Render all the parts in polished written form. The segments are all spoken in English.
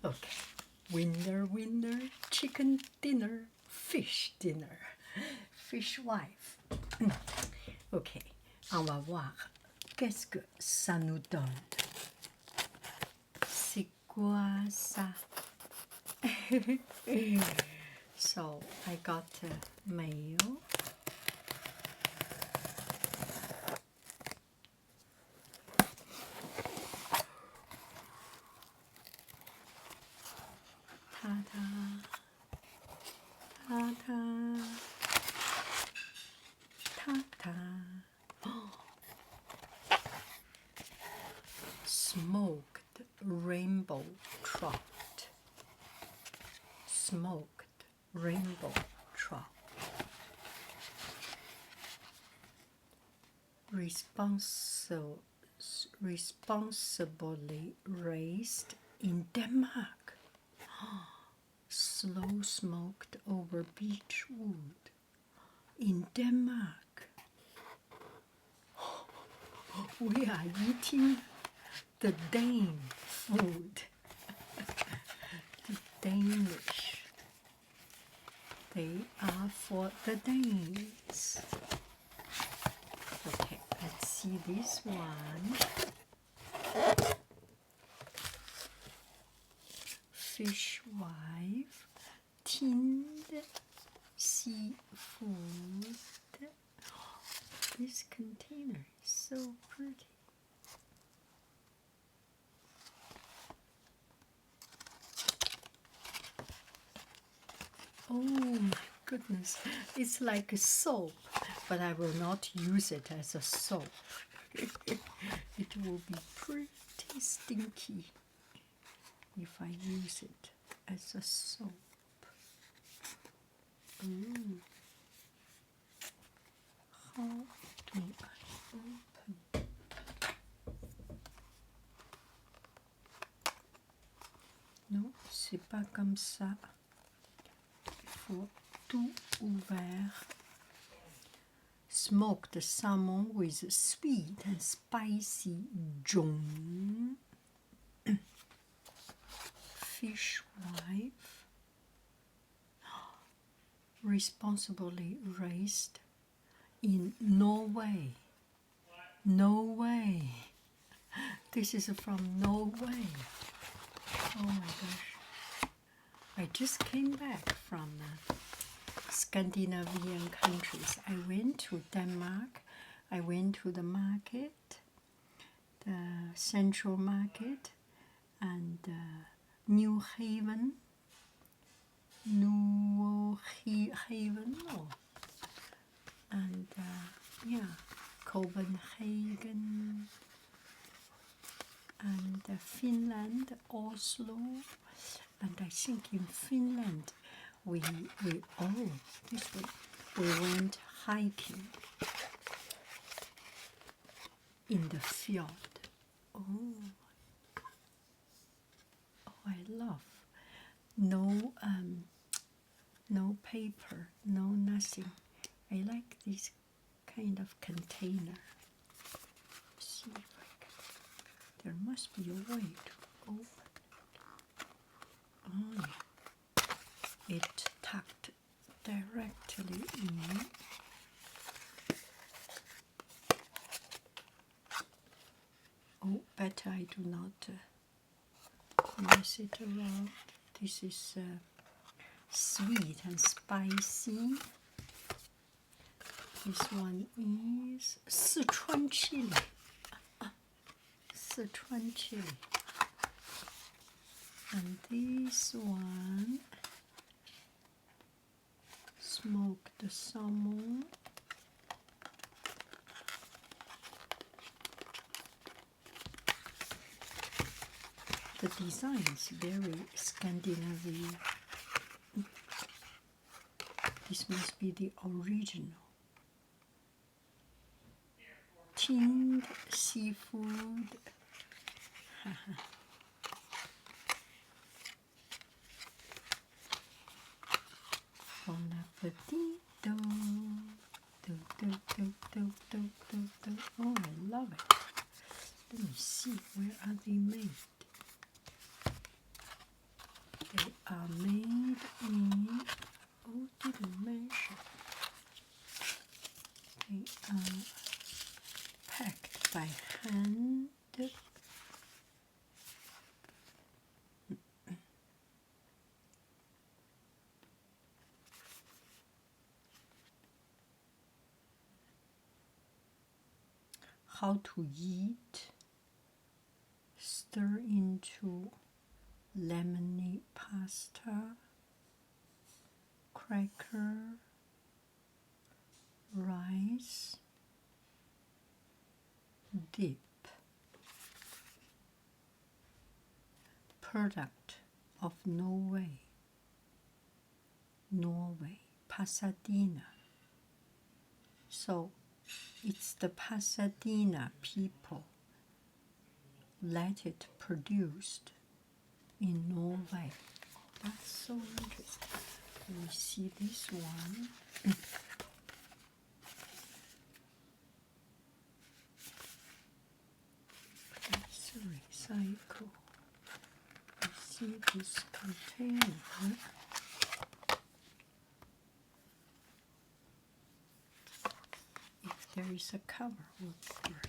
Okay. Winner, winner, chicken dinner, fish dinner, fishwife. Ok, on va voir qu'est-ce que ça nous donne. C'est quoi ça? So, I got mail. Ta-da, ta-da, ta-da. Smoked rainbow trout. Smoked rainbow trout. Responsibly raised in Denmark. Slow smoked over beech wood in Denmark. We are eating the Dane food. The Danish. They are for the Danes. Okay, let's see this one. Fishwife, tinned seafood. This container is so pretty. Oh my goodness, it's like a soap, but I will not use it as a soap. It will be pretty stinky if I use it as a soap. Ooh. How do I open? Non, c'est pas comme ça. Il faut tout ouvert. Smoked salmon with sweet and spicy zhong. Fishwife. Responsibly raised in Norway. Norway. This is from Norway. Oh my gosh. I just came back from Scandinavian countries. I went to Denmark. I went to the market, the central market, and New Haven. And yeah, Copenhagen, and Finland, Oslo, and I think in Finland we went hiking in the fjord. Oh, I love no paper, no nothing. I like this kind of container. See if I can. There must be a way to open it. Oh yeah. It tucked directly in. Oh, better I do not mess it around. This is sweet and spicy. This one is Sichuan chili. Sichuan chili. And this one, smoked salmon. The design is very Scandinavian. This must be the original. Tinned seafood. Bon appetito. Oh, I love it. Let me see, where are they made? are made in, oh, didn't mention, they are packed by hand. How to eat, stir into lemony pasta, cracker, rice, dip. Product of Norway, Pasadena. So it's the Pasadena people let it produced in Norway. That's so interesting. We see this one. Let's recycle. We see this container. If there is a cover, would be great.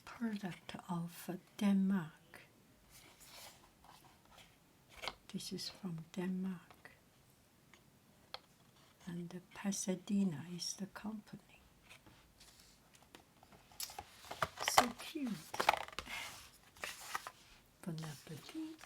Product of Denmark. This is from Denmark. And Pasadena is the company. So cute. Bon appetit.